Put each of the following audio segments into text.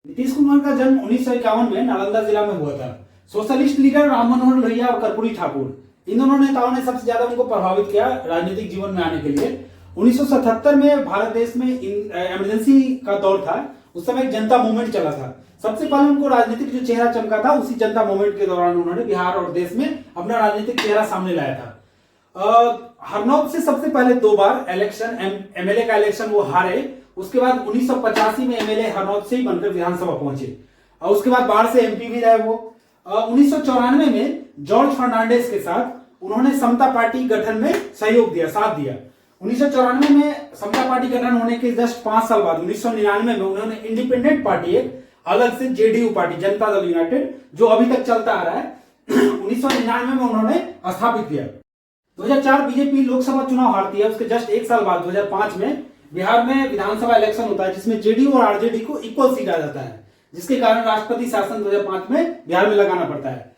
नीतीश कुमार का जन्म 1951 में नालंदा जिला में हुआ था। सोशलिस्ट लीडर राम मनोहर लोहिया और कर्पूरी ठाकुर इन दोनों नेताओं ने सबसे ज्यादा उनको प्रभावित किया राजनीतिक जीवन में आने के लिए। 1977 में भारत देश में इमरजेंसी का दौर था। उस समय एक जनता मूवमेंट चला था। सबसे पहले उनको राजनीतिक जो चेहरा चमका था उसी जनता मूवमेंट के दौरान उन्होंने बिहार और देश में अपना राजनीतिक चेहरा सामने लाया था। हरनौत से सबसे पहले 2 बार इलेक्शन एमएलए का इलेक्शन वो हारे। उसके बाद 1985 में एमएलए हरनौत से ही बनकर विधानसभा पहुंचे और उसके बाद बाहर से एमपी भी रहे वो। 1994 में जॉर्ज फर्नांडिस के साथ उन्होंने समता पार्टी गठन में सहयोग दिया, साथ दिया। 1994 में समता पार्टी गठन होने के जस्ट 5 साल बाद 1999 में उन्होंने इंडिपेंडेंट पार्टी एक अलग से JDU party Janata Dal United जो अभी तक चलता आ रहा है 1999 में उन्होंने स्थापित किया। 2004 बीजेपी लोकसभा चुनाव हारती है। उसके जस्ट 1 साल बाद 2005 में बिहार में विधानसभा इलेक्शन होता है जिसमें जेडीयू और आरजेडी को इक्वल सीट आ जाता है, जिसके कारण राष्ट्रपति शासन 2005 में बिहार में लगाना पड़ता है।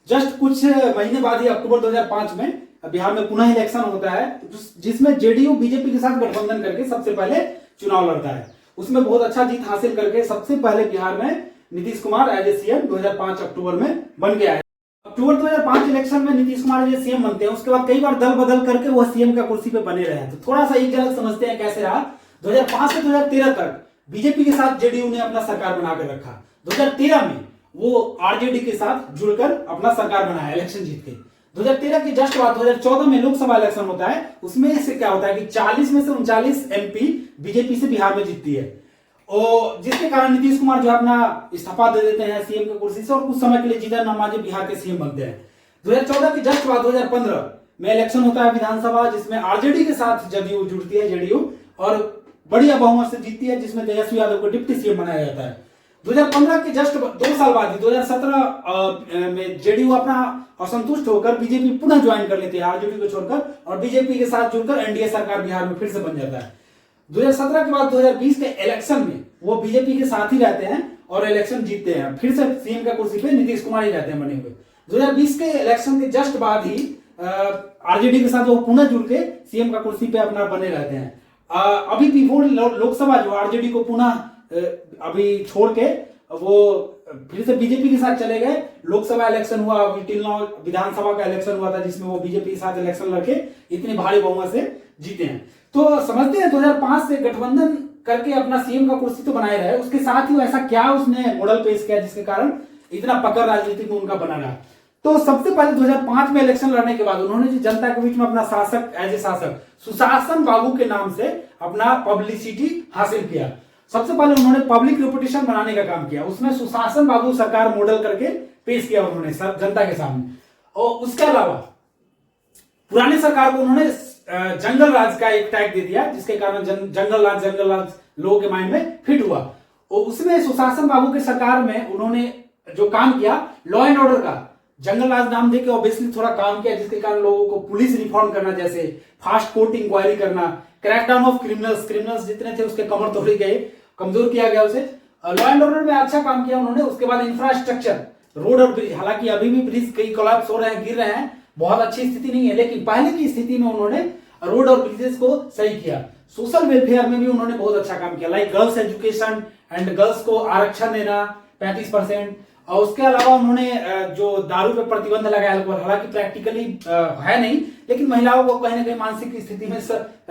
जस्ट कुछ महीने बाद ही अक्टूबर 2005 में बिहार में पुनः इलेक्शन होता है जिसमें जेडीयू बीजेपी के साथ गठबंधन करके सबसे पहले चुनाव लड़ता है। उसमें बहुत अच्छा जीत हासिल करके सबसे पहले बिहार में Nitish Kumar as a CM 2005 अक्टूबर में बन गया है। अक्टूबर 2005 इलेक्शन में Nitish Kumar as a CM बनते हैं। उसके बाद कई बार दल बदल करके वह सीएम का कुर्सी पे बने रहे। तो थोड़ा सा एक झलक समझते हैं कैसे रहा। 2005 से 2013 तक बीजेपी के साथ जेडीयू ने अपना सरकार बना कर रखा। 2013 में वो आरजेडी के साथ जुड़कर अपना सरकार बनाया इलेक्शन जीत के। 2013 के जस्ट बाद 2014 में लोकसभा इलेक्शन होता है। उसमें से क्या होता है कि 40 में से 39 एमपी बीजेपी से बिहार में जीतती है और जिसके कारण नीतीश कुमार जो अपना इस्तीफा दे देते हैं सीएम की कुर्सी से और कुछ समय के लिए जीतन राम मांझी बिहार के सीएम बनते हैं। 2014 के जस्ट बाद 2015 में इलेक्शन होता है विधानसभा जिसमें आरजेडी के साथ जदयू जुड़ती है जेडीयू और बढ़िया बहुमत से जीतती है जिसमें तेजस्वी यादव को डिप्टी सीएम बनाया जाता है। 2015 के जस्ट 2 साल बाद 2017 में जेडीयू अपना असंतुष्ट होकर बीजेपी पुनः ज्वाइन कर लेते हैं आरजेडी को छोड़कर और बीजेपी के साथ जुड़कर एनडीए सरकार बिहार में फिर से बन जाता है। 2017 के बाद 2020 के इलेक्शन में वो बीजेपी के साथ ही रहते हैं और इलेक्शन जीतते हैं। फिर से सीएम का कुर्सी पे नीतीश कुमार ही रहते हैं बने हुए। 2020 के इलेक्शन के जस्ट बाद ही आरजेडी के साथ वो पुनः जुड़ के सीएम का कुर्सी पे अपना बने रहते हैं। अभी बिफोर लोकसभा जो आरजेडी को पुनः अभी छोड़ के वो फिर से बीजेपी के साथ चले गए। लोकसभा इलेक्शन हुआ, अभी विधानसभा का इलेक्शन हुआ था जिसमें वो बीजेपी के साथ इलेक्शन लड़के इतनी भारी बहुमत से जीते हैं। तो समझते हैं 2005 से गठबंधन करके अपना सीएम का कुर्सी तो बनाए रहे, उसके साथ ही ऐसा क्या उसने मॉडल पेश किया जिसके कारण इतना पकड़ राजनीति में उनका बना रहा। तो सबसे पहले 2005 में इलेक्शन लड़ने के बाद उन्होंने जनता के बीच में अपना शासक एज ए शासक सुशासन बाबू के नाम से अपना पब्लिसिटी हासिल किया। सबसे पहले उन्होंने पब्लिक रेपुटेशन बनाने का काम किया। उसमें सुशासन बाबू सरकार मॉडल करके पेश किया उन्होंने जनता के सामने। और उसके अलावा पुरानी सरकार को उन्होंने जंगल राज का एक टैग दे दिया जिसके कारण जंगल राज लोगों के माइंड में फिट हुआ। और उसमें सुशासन बाबू के सरकार में उन्होंने जो काम किया लॉ एंड ऑर्डर का जंगल राज नाम देके ऑब्वियसली थोड़ा काम किया जिसके कारण लोगों को पुलिस रिफॉर्म करना, जैसे फास्ट कोर्ट इंक्वायरी करना, क्रैकडाउन ऑफ क्रिमिनल्स जितने थे उसके कमर तोड़े गए, कमजोर किया गया उसे। लॉ एंड ऑर्डर में अच्छा काम किया उन्होंने। उसके बाद इंफ्रास्ट्रक्चर, रोड और ब्रिज, हालांकि अभी भी ब्रिज कई कोलैप्स हो रहे हैं, गिर रहे हैं, बहुत अच्छी स्थिति नहीं है, लेकिन पहले की स्थिति में उन्होंने रोड और ब्रिजेस को सही किया। सोशल वेलफेयर में भी उन्होंने बहुत अच्छा काम किया, like girls education and girls को आरक्षण देना 35%। और उसके अलावा उन्होंने जो दारू पे प्रतिबंध लगाया, हालांकि प्रैक्टिकली है नहीं, लेकिन महिलाओं को कहीं ना कहीं मानसिक स्थिति में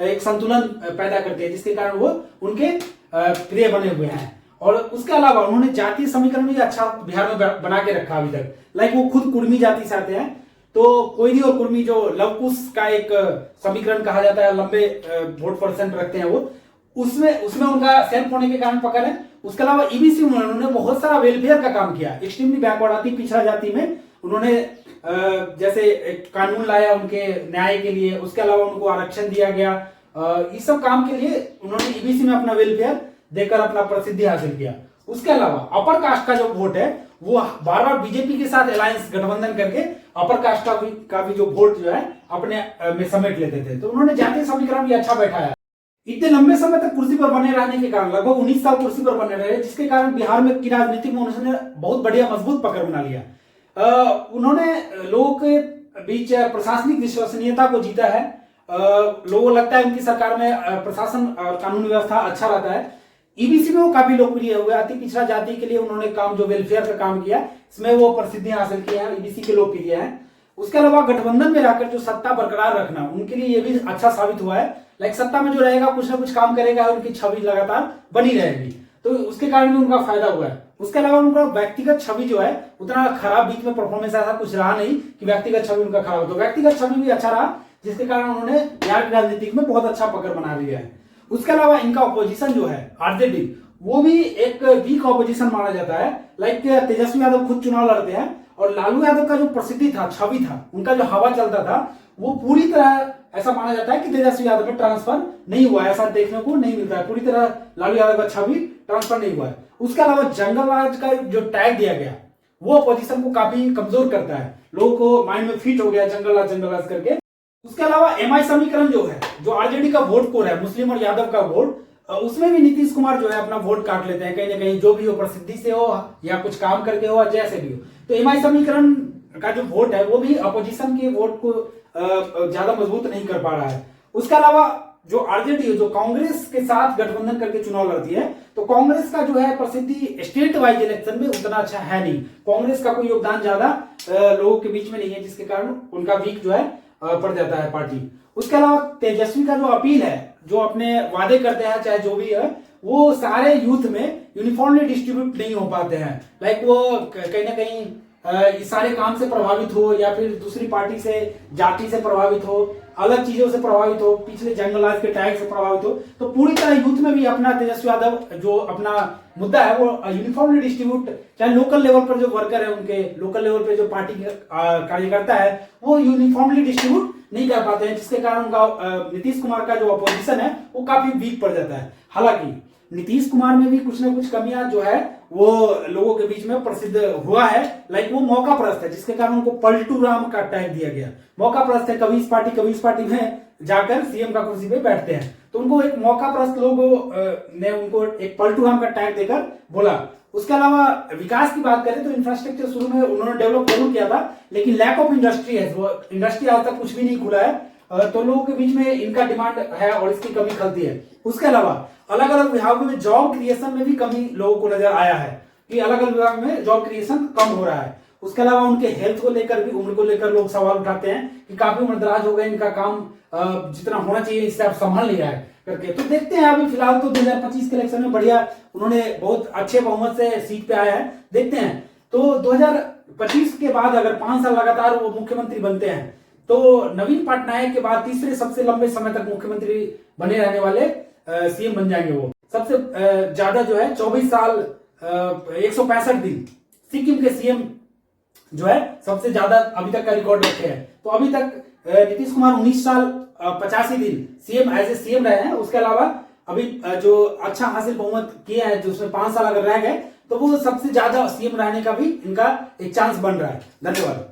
एक संतुलन पैदा करती है जिसके कारण वो उनके प्रिय बने हुए हैं। और उसके अलावा उन्होंने जातीय समीकरण भी अच्छा बिहार में बना के रखा अभी तक, लाइक वो खुद कुर्मी जाति से आते हैं तो कोयरी और कुर्मी जो लवकुश का एक समीकरण कहा जाता है, लंबे वोट परसेंट रखते हैं वो, उसमें उनका सेल्फ होने के कारण पकड़ है। उसके अलावा ईबीसी उन्होंने बहुत सारा वेलफेयर का काम किया। एक्सट्रीमली बैकवर्ड आती पिछड़ा जाति में उन्होंने जैसे एक कानून लाया उनके न्याय के लिए। उसके अलावा उनको आरक्षण दिया गया। इस सब काम के लिए उन्होंने ईबीसी में अपना वेलफेयर देकर अपना प्रसिद्धि हासिल किया। उसके अलावा अपर कास्ट का जो वोट है वो बार बार बीजेपी के साथ अलायंस गठबंधन करके अपर कास्ट का भी जो वोट जो है अपने में समेट लेते थे। तो उन्होंने जातीय समीकरण भी अच्छा बैठाया। इतने लंबे समय तक कुर्सी पर बने रहने के कारण, लगभग 19 साल कुर्सी पर बने रहे, जिसके कारण बिहार में की राजनीति में उन्होंने बहुत बढ़िया मजबूत पकड़ बना लिया। उन्होंने लोगों के बीच प्रशासनिक विश्वसनीयता को जीता है। लोगों को लगता है उनकी सरकार में प्रशासन और कानून व्यवस्था अच्छा रहता है। ईबीसी में वो काफी लोकप्रिय हो गया। अति पिछड़ा जाति के लिए उन्होंने काम, जो वेलफेयर का काम किया, इसमें वो प्रसिद्धि हासिल की है, ईबीसी के लोकप्रिय है। उसके अलावा गठबंधन में रहकर जो सत्ता बरकरार रखना, उनके लिए ये भी अच्छा साबित हुआ है। लाइक सत्ता में जो रहेगा कुछ ना कुछ काम करेगा, उनकी छवि लगातार बनी रहेगी, तो उसके कारण भी उनका फायदा हुआ है। उसके अलावा उनका व्यक्तिगत छवि जो है उतना खराब, बीच में परफॉर्मेंस ऐसा कुछ रहा नहीं कि व्यक्तिगत छवि उनका खराब हो, तो व्यक्तिगत छवि भी अच्छा रहा, जिसके कारण उन्होंने बिहार की राजनीति में बहुत अच्छा पकड़ बना लिया है। उसके अलावा इनका ऑपोजिशन जो है आरजेडी, वो भी एक वीक ऑपोजिशन माना जाता है। लाइक तेजस्वी यादव खुद चुनाव लड़ते हैं, और लालू यादव का जो प्रसिद्धि था, छवि था, उनका जो हवा चलता था, वो पूरी तरह ऐसा माना जाता है कि तेजस्वी यादव में ट्रांसफर नहीं हुआ है, ऐसा देखने को नहीं मिलता है। पूरी तरह लालू यादव का छवि ट्रांसफर नहीं हुआ है। उसके अलावा जंगल राज का जो टैग दिया गया, वो अपोजिशन को काफी कमजोर करता है, लोगों को माइंड में फिट हो गया जंगल राज करके। उसके अलावा एमआई समीकरण जो है, जो आरजेडी का वोट कोर है, मुस्लिम और यादव का वोट, उसमें भी नीतीश कुमार जो है अपना वोट काट लेते हैं कहीं ना कहीं, जो भी हो, प्रसिद्धि से हो या कुछ काम करके हो, जैसे भी हो। तो एमआई समीकरण का जो वोट है वो भी अपोजिशन के वोट को ज्यादा मजबूत नहीं कर पा रहा है। उसके अलावा जो आरजेडी, जो कांग्रेस के साथ गठबंधन करके चुनाव लड़ती है, तो कांग्रेस का जो है प्रसिद्धि स्टेट वाइज इलेक्शन में उतना अच्छा है नहीं। कांग्रेस का कोई योगदान ज्यादा लोगों के बीच में नहीं है, जिसके कारण उनका वीक जो है पड़ जाता है पार्टी। उसके अलावा तेजस्वी का जो अपील है, जो अपने वादे करते हैं, चाहे जो भी है, वो सारे यूथ में यूनिफॉर्मली डिस्ट्रीब्यूट नहीं हो पाते हैं। लाइक वो कहीं ना कहीं इस सारे काम से प्रभावित हो, या फिर दूसरी पार्टी से, जाति से प्रभावित हो, अलग चीजों से प्रभावित हो, पिछले जंगल राज के टैग से प्रभावित हो, तो पूरी तरह यूथ में भी अपना तेजस्वी यादव जो अपना मुद्दा है वो यूनिफॉर्मली डिस्ट्रीब्यूट, चाहे लोकल लेवल पर जो वर्कर है, उनके लोकल लेवल पर जो पार्टी कार्यकर्ता है, वो यूनिफॉर्मली डिस्ट्रीब्यूट नहीं कर पाते हैं, जिसके कारण उनका नीतीश कुमार का जो अपोजिशन है वो काफी वीक पड़ जाता है। हालांकि नीतीश कुमार में भी कुछ ना कुछ कमियां जो है वो लोगों के बीच में प्रसिद्ध हुआ है। लाइक वो मौका परस्त है, जिसके कारण उनको पलटू राम का टैग दिया गया। मौका परस्त है, कभी इस पार्टी में जाकर सीएम का कुर्सी पे बैठते हैं, तो उनको एक मौका परस्त लोगों ने उनको एक पलटू राम का टैग देकर बोला। उसके अलावा विकास की बात करें तो इंफ्रास्ट्रक्चर शुरू में उन्होंने डेवलप जरूर किया था, लेकिन लैक ऑफ इंडस्ट्री है, वो इंडस्ट्री आज तक कुछ भी नहीं खुला है, तो लोगों के बीच में इनका डिमांड है और इसकी कमी खलती है। उसके अलावा अलग अलग विभागों में जॉब क्रिएशन में भी कमी लोगों को नजर आया है, कि अलग अलग विभाग में जॉब क्रिएशन कम हो रहा है। उसके अलावा उनके हेल्थ को लेकर भी, उम्र को लेकर लोग सवाल उठाते हैं कि काफी उम्र दराज हो गए, इनका काम जितना होना चाहिए इससे आप संभाल नहीं रहा है करके। तो देखते हैं, अभी फिलहाल तो 2025 के इलेक्शन में बढ़िया उन्होंने बहुत अच्छे बहुमत से सीट पे आया है, देखते हैं। तो 2025 के बाद अगर 5 साल लगातार वो मुख्यमंत्री बनते हैं, तो नवीन पटनायक के बाद तीसरे सबसे लंबे समय तक मुख्यमंत्री बने रहने वाले सीएम बन जाएंगे। वो सबसे ज्यादा जो है 24 साल 165 दिन सिक्किम के सीएम जो है सबसे ज्यादा अभी तक का रिकॉर्ड रखे हैं। तो अभी तक नीतीश कुमार 19 साल 85 दिन सीएम एज ए सीएम रहे हैं। उसके अलावा अभी जो अच्छा हासिल बहुमत किया है, जो उसमें 5 साल अगर रह गए, तो वो सबसे ज्यादा सीएम रहने का भी इनका एक चांस बन रहा है। धन्यवाद।